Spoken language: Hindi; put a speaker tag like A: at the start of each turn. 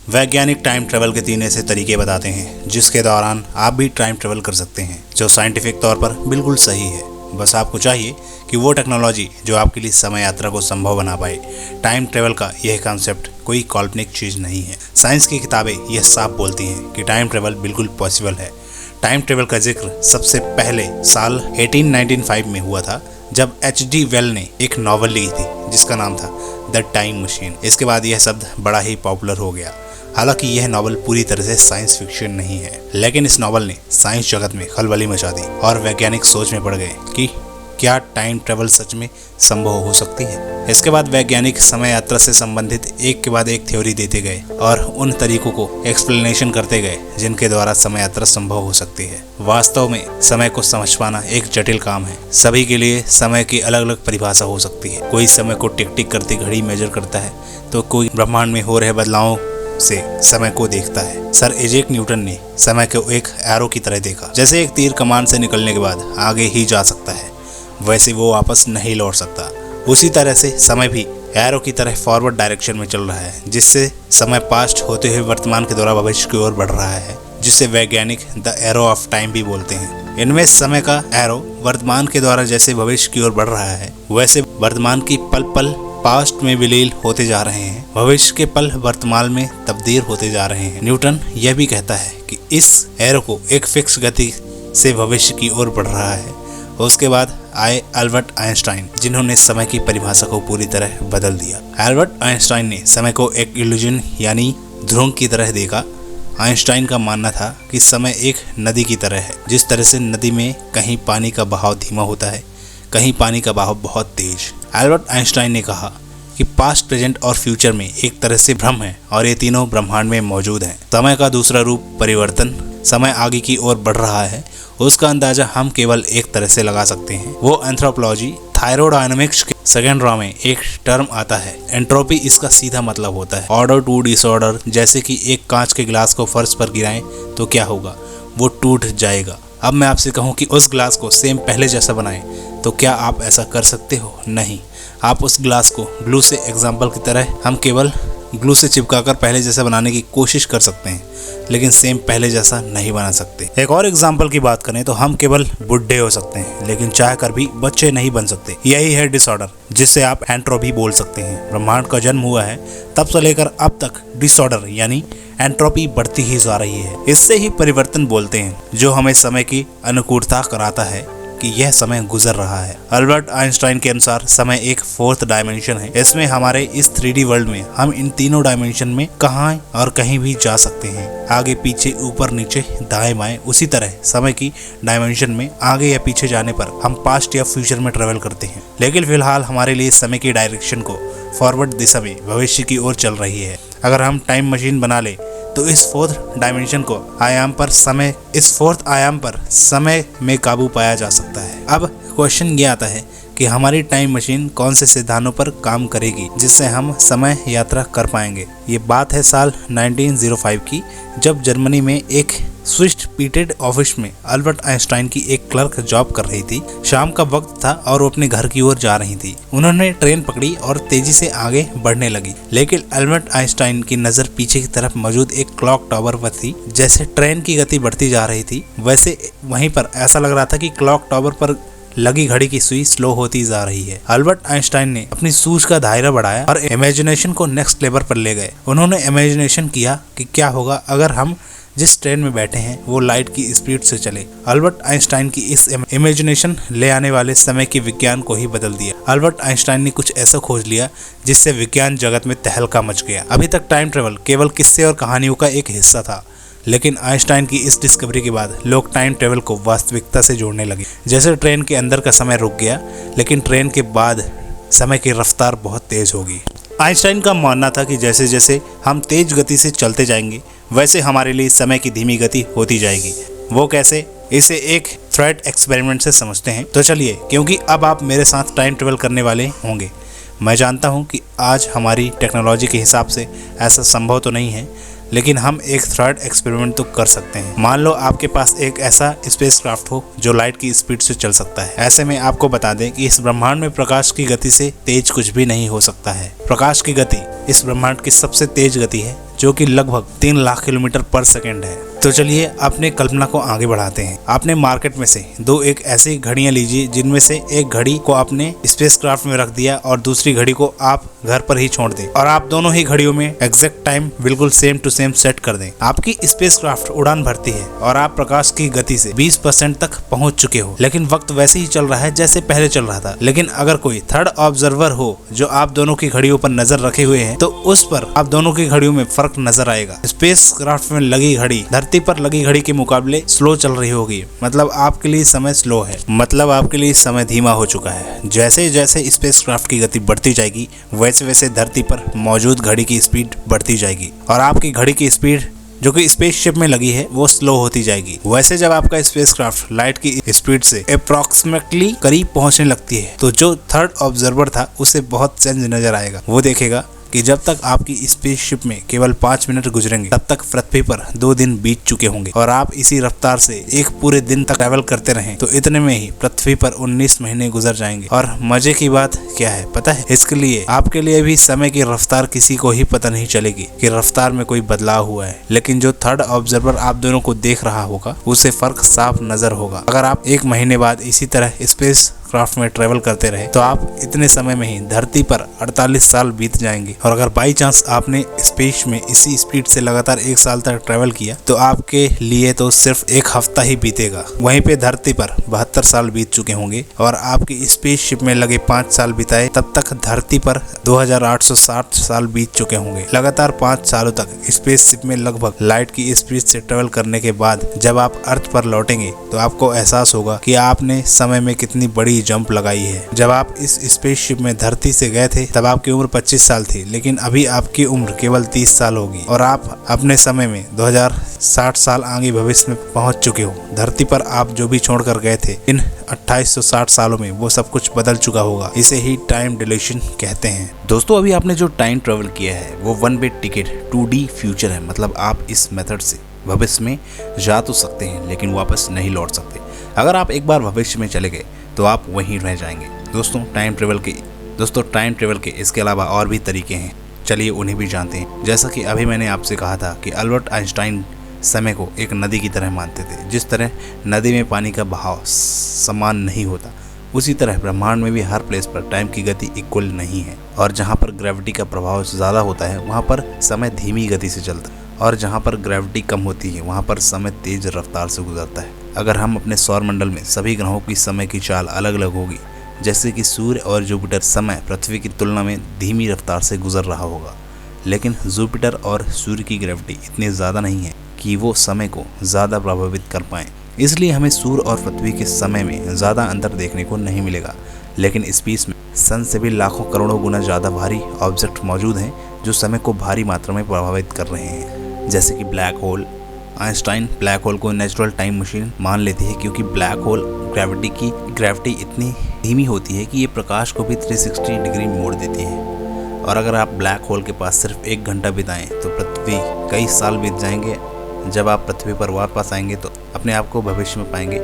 A: वैज्ञानिक टाइम ट्रेवल के 3 ऐसे तरीके बताते हैं जिसके दौरान आप भी टाइम ट्रेवल कर सकते हैं, जो साइंटिफिक तौर पर बिल्कुल सही है। बस आपको चाहिए कि वो टेक्नोलॉजी जो आपके लिए समय यात्रा को संभव बना पाए। टाइम ट्रेवल का यह कॉन्सेप्ट कोई काल्पनिक चीज़ नहीं है। साइंस की किताबें यह साफ बोलती हैं कि टाइम ट्रेवल बिल्कुल पॉसिबल है। टाइम ट्रेवल का जिक्र सबसे पहले साल 1895 में हुआ था, जब H.G. वेल ने एक नॉवल लिखी थी जिसका नाम था द टाइम मशीन। इसके बाद यह शब्द बड़ा ही पॉपुलर हो गया। हालांकि यह नॉवल पूरी तरह से साइंस फिक्शन नहीं है, लेकिन इस नॉवल ने साइंस जगत में खलबली मचा दी और वैज्ञानिक सोच में पड़ गए कि क्या टाइम ट्रेवल सच में संभव हो सकती है। इसके बाद वैज्ञानिक समय यात्रा से संबंधित एक के बाद एक थ्योरी देते गए और उन तरीकों को एक्सप्लेनेशन करते गए जिनके द्वारा समय यात्रा संभव हो सकती है। वास्तव में समय को समझ पाना एक जटिल काम है। सभी के लिए समय की अलग अलग परिभाषा हो सकती है। कोई समय को टिक टिक करती घड़ी मेजर करता है, तो कोई ब्रह्मांड में हो रहे बदलावों से समय को देखता है। सर आइजैक न्यूटन ने समय को एक एरो की तरह देखा। जैसे एक तीर कमान से निकलने के बाद आगे ही जा सकता है, वैसे वो वापस नहीं लौट सकता। उसी तरह से समय भी एरो की तरह फॉरवर्ड डायरेक्शन में चल रहा है, जिससे समय पास्ट होते हुए वर्तमान के द्वारा भविष्य की ओर बढ़ रहा है, जिसे वैज्ञानिक द एरो ऑफ टाइम भी बोलते हैं। इनमें समय का एरो वर्तमान के द्वारा जैसे भविष्य की ओर बढ़ रहा है, वैसे वर्तमान की पल पल पास्ट में विलीन होते जा रहे हैं। भविष्य के पल वर्तमान में तब्दील होते जा रहे हैं। न्यूटन यह भी कहता है कि इस एरो को एक फिक्स गति से भविष्य की ओर बढ़ रहा है। उसके बाद आए अल्बर्ट आइंस्टाइन, जिन्होंने समय की परिभाषा को पूरी तरह बदल दिया। अल्बर्ट आइंस्टाइन ने समय को एक इल्यूजन यानी ध्रुव की तरह देखा। आइंस्टाइन का मानना था कि समय एक नदी की तरह है। जिस तरह से नदी में कहीं पानी का बहाव धीमा होता है, कहीं पानी का बहाव बहुत तेज। अल्बर्ट आइंस्टाइन ने कहा कि पास्ट, प्रेजेंट और फ्यूचर में एक तरह से भ्रम है और ये तीनों ब्रह्मांड में मौजूद हैं। समय का दूसरा रूप परिवर्तन, समय आगे की ओर बढ़ रहा है, उसका अंदाजा हम केवल एक तरह से लगा सकते हैं। वो एंथ्रोपोलॉजी थायरोडायनामिक्स के सेकेंड लॉ में एक टर्म आता है, एंट्रोपी। इसका सीधा मतलब होता है ऑर्डर टू डिसऑर्डर। जैसे कि एक कांच के गिलास को फर्श पर गिराएं तो क्या होगा, वो टूट जाएगा। अब मैं आपसे कहूं कि उस ग्लास को सेम पहले जैसा बनाएं, तो क्या आप ऐसा कर सकते हो? नहीं। आप उस ग्लास को ग्लू से, एग्जाम्पल की तरह हम केवल ग्लू से चिपकाकर पहले जैसा बनाने की कोशिश कर सकते हैं, लेकिन सेम पहले जैसा नहीं बना सकते। एक और एग्जाम्पल की बात करें तो हम केवल बुढ़े हो सकते हैं, लेकिन चाह कर भी बच्चे नहीं बन सकते। यही है डिसऑर्डर, जिससे आप एंट्रोपी बोल सकते हैं। ब्रह्मांड का जन्म हुआ है तब से लेकर अब तक डिसऑर्डर यानी एंट्रोपी बढ़ती ही जा रही है। इससे ही परिवर्तन बोलते हैं, जो हमें समय की अनुकूलता कराता है कि यह समय गुजर रहा है। अल्बर्ट आइंस्टाइन के अनुसार समय एक फोर्थ डायमेंशन है। इसमें हमारे इस 3D वर्ल्ड में हम इन तीनों डायमेंशन में कहां और कहीं भी जा सकते हैं, आगे पीछे, ऊपर नीचे, दाएं बाएं। उसी तरह समय की डायमेंशन में आगे या पीछे जाने पर हम पास्ट या फ्यूचर में ट्रेवल करते हैं, लेकिन फिलहाल हमारे लिए समय की डायरेक्शन को फॉरवर्ड दिशा में भविष्य की ओर चल रही है। अगर हम टाइम मशीन बना ले तो इस फोर्थ आयाम पर समय में काबू पाया जा सकता है। अब क्वेश्चन ये आता है कि हमारी टाइम मशीन कौन से सिद्धांतों पर काम करेगी जिससे हम समय यात्रा कर पाएंगे। ये बात है साल 1905 की, जब जर्मनी में एक स्विस पीटेड ऑफिस में अल्बर्ट आइंस्टाइन की एक क्लर्क जॉब कर रही थी। शाम का वक्त था और वो अपने घर की ओर जा रही थी। उन्होंने ट्रेन पकड़ी और तेजी से आगे बढ़ने लगी, लेकिन अल्बर्ट आइंस्टाइन की नजर पीछे की तरफ मौजूद एक क्लॉक टावर पर थी। जैसे ट्रेन की गति बढ़ती जा रही थी, वैसे वहीं पर ऐसा लग रहा था कि क्लॉक टावर पर लगी घड़ी की सुई स्लो होती जा रही है। अल्बर्ट आइंस्टाइन ने अपनी सूझ का दायरा बढ़ाया और इमेजिनेशन को नेक्स्ट लेवल पर ले गए। उन्होंने इमेजिनेशन किया कि क्या होगा अगर हम जिस ट्रेन में बैठे हैं वो लाइट की स्पीड से चले। अल्बर्ट आइंस्टाइन की इस इमेजिनेशन ले आने वाले समय के विज्ञान को ही बदल दिया। अल्बर्ट आइंस्टाइन ने कुछ ऐसा खोज लिया जिससे विज्ञान जगत में तहलका मच गया। अभी तक टाइम ट्रेवल केवल किस्से और कहानियों का एक हिस्सा था, लेकिन आइंस्टाइन की इस डिस्कवरी के बाद लोग टाइम ट्रेवल को वास्तविकता से जोड़ने लगे। जैसे ट्रेन के अंदर का समय रुक गया, लेकिन ट्रेन के बाद समय की रफ्तार बहुत तेज होगी। आइंस्टाइन का मानना था कि जैसे जैसे हम तेज गति से चलते जाएंगे, वैसे हमारे लिए समय की धीमी गति होती जाएगी। वो कैसे, इसे एक थ्रेड एक्सपेरिमेंट से समझते हैं। तो चलिए, क्योंकि अब आप मेरे साथ टाइम ट्रेवल करने वाले होंगे। मैं जानता हूँ कि आज हमारी टेक्नोलॉजी के हिसाब से ऐसा संभव तो नहीं है, लेकिन हम एक थर्ड एक्सपेरिमेंट तो कर सकते हैं। मान लो आपके पास एक ऐसा स्पेसक्राफ्ट हो जो लाइट की स्पीड से चल सकता है। ऐसे में आपको बता दें कि इस ब्रह्मांड में प्रकाश की गति से तेज कुछ भी नहीं हो सकता है। प्रकाश की गति इस ब्रह्मांड की सबसे तेज गति है जो कि लगभग 3 लाख किलोमीटर पर सेकंड है। तो चलिए अपने कल्पना को आगे बढ़ाते हैं। आपने मार्केट में से एक ऐसी घड़ियां लीजिए जिनमें से एक घड़ी को आपने स्पेसक्राफ्ट में रख दिया और दूसरी घड़ी को आप घर पर ही छोड़ दें और आप दोनों ही घड़ियों में एग्जैक्ट टाइम बिल्कुल सेम टू सेम सेट कर दें। आपकी स्पेसक्राफ्ट उड़ान भरती है और आप प्रकाश की गति से 20% तक पहुंच चुके हो, लेकिन वक्त वैसे ही चल रहा है जैसे पहले चल रहा था। लेकिन अगर कोई थर्ड ऑब्जर्वर हो जो आप दोनों की घड़ियों पर नजर रखे हुए है तो उस पर आप दोनों की घड़ियों में फर्क नजर आएगा। स्पेसक्राफ्ट में लगी घड़ी धरती पर लगी घड़ी के मुकाबले स्लो चल रही होगी, मतलब आपके लिए समय स्लो है, मतलब आपके लिए समय धीमा हो चुका है। जैसे जैसे स्पेसक्राफ्ट की गति बढ़ती जाएगी वैसे वैसे धरती पर मौजूद घड़ी की स्पीड बढ़ती जाएगी और आपकी घड़ी की स्पीड जो कि स्पेसशिप में लगी है वो स्लो होती जाएगी। वैसे जब आपका स्पेसक्राफ्ट लाइट की स्पीड से अप्रॉक्सीमेटली करीब पहुंचने लगती है तो जो थर्ड ऑब्जर्वर था उसे बहुत चेंज नजर आएगा। वो देखेगा कि जब तक आपकी स्पेसशिप में केवल 5 मिनट गुजरेंगे तब तक पृथ्वी पर 2 दिन बीत चुके होंगे और आप इसी रफ्तार से एक पूरे दिन तक ट्रैवल करते रहें तो इतने में ही पृथ्वी पर 19 महीने गुजर जाएंगे। और मजे की बात क्या है पता है, इसके लिए आपके लिए भी समय की रफ्तार किसी को ही पता नहीं चलेगी कि रफ्तार में कोई बदलाव हुआ है, लेकिन जो थर्ड ऑब्जर्वर आप दोनों को देख रहा होगा उसे फर्क साफ नजर होगा। अगर आप 1 महीने बाद इसी तरह स्पेस क्राफ्ट में ट्रेवल करते रहे तो आप इतने समय में ही धरती पर 48 साल बीत जाएंगे। और अगर बाई चांस आपने स्पेस में इसी स्पीड से लगातार 1 साल तक ट्रेवल किया तो आपके लिए तो सिर्फ 1 हफ्ता ही बीतेगा। वहीं पे धरती पर 72 साल बीत चुके होंगे और आपकी स्पेसशिप में लगे 5 साल बिताए तब तक धरती पर 2860 साल बीत चुके होंगे। लगातार 5 सालों तक स्पेसशिप में लगभग लाइट की स्पीड से ट्रेवल करने के बाद जब आप अर्थ पर लौटेंगे तो आपको एहसास होगा कि आपने समय में कितनी बड़ी जंप लगाई है। जब आप इस स्पेसशिप में धरती से गए थे तब आपकी उम्र 25 साल थी, लेकिन अभी आपकी उम्र केवल 30 साल होगी और आप अपने समय में 2060 साल आगे भविष्य में पहुंच चुके हो। धरती पर आप जो भी छोड़कर गए थे इन 2860 सालों में वो सब कुछ बदल चुका होगा। इसे ही टाइम डिलेशन कहते हैं। दोस्तों अभी आपने जो टाइम ट्रेवल किया है वो 1 वे टिकट 2D फ्यूचर है, मतलब आप इस मेथड से भविष्य में जा तो सकते हैं लेकिन वापस नहीं लौट सकते। अगर आप एक बार भविष्य में चले गए तो आप वहीं रह जाएंगे। दोस्तों टाइम ट्रेवल के इसके अलावा और भी तरीके हैं, चलिए उन्हें भी जानते हैं। जैसा कि अभी मैंने आपसे कहा था कि अल्बर्ट आइंस्टाइन समय को एक नदी की तरह मानते थे। जिस तरह नदी में पानी का बहाव समान नहीं होता उसी तरह ब्रह्मांड में भी हर प्लेस पर टाइम की गति इक्वल नहीं है और जहाँ पर ग्रेविटी का प्रभाव ज़्यादा होता है वहाँ पर समय धीमी गति से चलता है और जहाँ पर ग्रेविटी कम होती है वहाँ पर समय तेज रफ्तार से गुजरता है। अगर हम अपने सौर मंडल में सभी ग्रहों की समय की चाल अलग अलग होगी, जैसे कि सूर्य और जुपिटर समय पृथ्वी की तुलना में धीमी रफ्तार से गुजर रहा होगा, लेकिन जुपिटर और सूर्य की ग्रेविटी इतनी ज़्यादा नहीं है कि वो समय को ज़्यादा प्रभावित कर पाएँ। इसलिए हमें सूर्य और पृथ्वी के समय में ज़्यादा अंतर देखने को नहीं मिलेगा, लेकिन स्पेस में सन से भी लाखों करोड़ों गुना ज़्यादा भारी ऑब्जेक्ट मौजूद हैं जो समय को भारी मात्रा में प्रभावित कर रहे हैं, जैसे कि black hole. Einstein black hole को नेचुरल टाइम मशीन मान लेती है क्योंकि ब्लैक होल ग्रेविटी इतनी धीमी होती है कि ये प्रकाश को भी 360 डिग्री मोड़ देती है। और अगर आप ब्लैक होल के पास सिर्फ 1 घंटा बिताएं तो पृथ्वी कई साल बीत जाएंगे। जब आप पृथ्वी पर वापस आएंगे तो अपने आप को भविष्य में पाएंगे